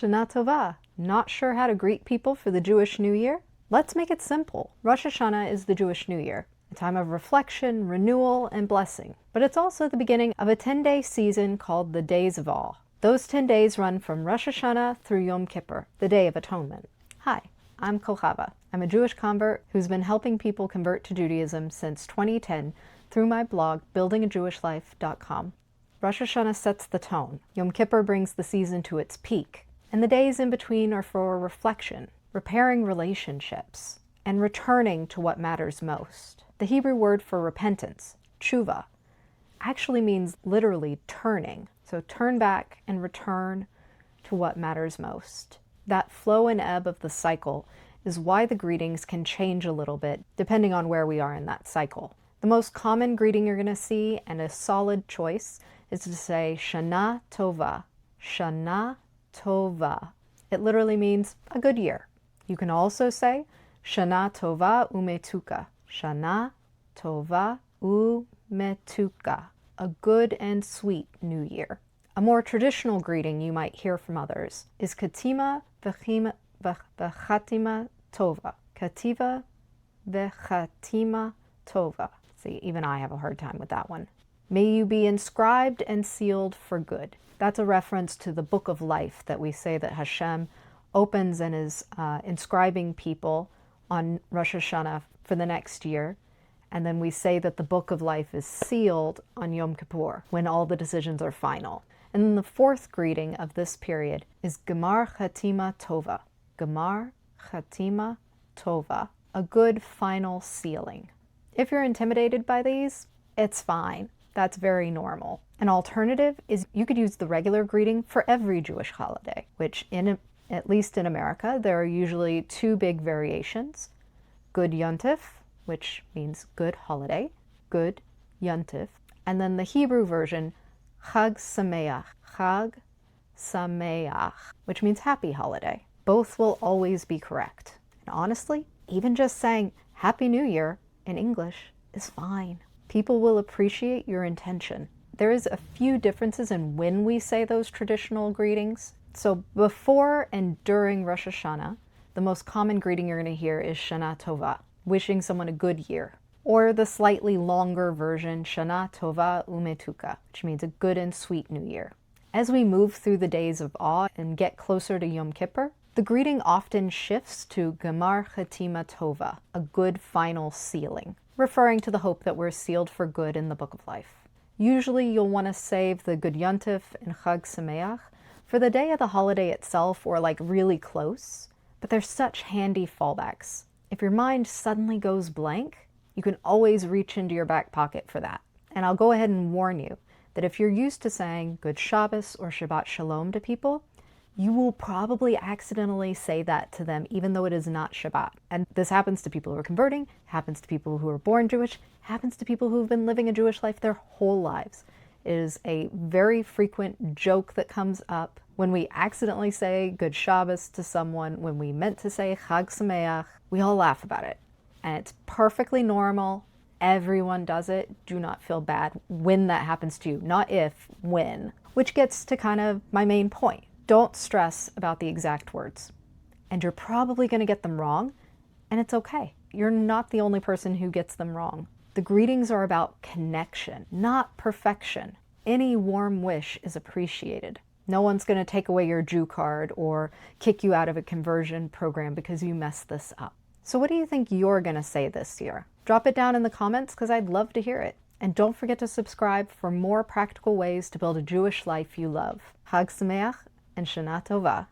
Shana Tova. Not sure how to greet people for the Jewish New Year? Let's make it simple. Rosh Hashanah is the Jewish New Year, a time of reflection, renewal, and blessing. But it's also the beginning of a 10-day season called the Days of Awe. Those 10 days run from Rosh Hashanah through Yom Kippur, the Day of Atonement. Hi, I'm Kochava. I'm a Jewish convert who's been helping people convert to Judaism since 2010 through my blog, buildingajewishlife.com. Rosh Hashanah sets the tone. Yom Kippur brings the season to its peak. And the days in between are for reflection, repairing relationships, and returning to what matters most. The Hebrew word for repentance, tshuva, actually means literally turning. So turn back and return to what matters most. That flow and ebb of the cycle is why the greetings can change a little bit depending on where we are in that cycle. The most common greeting you're going to see, and a solid choice, is to say Shana Tova. Shana Tova. It literally means a good year. You can also say Shana Tova Umetuka. Shana Tova Umetuka. A good and sweet new year. A more traditional greeting you might hear from others is chatimah v'chatimah tova. Kativa v'chatimah tova. See, even I have a hard time with that one. May you be inscribed and sealed for good. That's a reference to the book of life that we say that Hashem opens and is inscribing people on Rosh Hashanah for the next year. And then we say that the book of life is sealed on Yom Kippur, when all the decisions are final. And then the fourth greeting of this period is Gmar chatimah tova. Gmar chatimah tova. A good final sealing. If you're intimidated by these, it's fine. That's very normal. An alternative is you could use the regular greeting for every Jewish holiday, which at least in America, there are usually two big variations. Good Yontif, which means good holiday, good Yontif, and then the Hebrew version, Chag Sameach, which means happy holiday. Both will always be correct. And honestly, even just saying Happy New Year in English is fine. People will appreciate your intention. There is a few differences in when we say those traditional greetings. So before and during Rosh Hashanah, the most common greeting you're going to hear is Shana Tova, wishing someone a good year. Or the slightly longer version, Shana Tova Umetuka, which means a good and sweet new year. As we move through the days of awe and get closer to Yom Kippur, the greeting often shifts to Gmar chatimah tova, a good final sealing, referring to the hope that we're sealed for good in the book of life. Usually you'll want to save the Good Yontif and Chag Sameach for the day of the holiday itself, or like really close, but they're such handy fallbacks. If your mind suddenly goes blank, you can always reach into your back pocket for that. And I'll go ahead and warn you that if you're used to saying Good Shabbos or Shabbat Shalom to people, you will probably accidentally say that to them even though it is not Shabbat. And this happens to people who are converting, happens to people who are born Jewish, happens to people who've been living a Jewish life their whole lives. It is a very frequent joke that comes up when we accidentally say Good Shabbos to someone when we meant to say Chag Sameach. We all laugh about it. And it's perfectly normal. Everyone does it. Do not feel bad when that happens to you. Not if, when. Which gets to kind of my main point. Don't stress about the exact words. And you're probably going to get them wrong, and it's okay. You're not the only person who gets them wrong. The greetings are about connection, not perfection. Any warm wish is appreciated. No one's going to take away your Jew card or kick you out of a conversion program because you messed this up. So what do you think you're going to say this year? Drop it down in the comments because I'd love to hear it. And don't forget to subscribe for more practical ways to build a Jewish life you love. Chag Sameach and Shana Tova.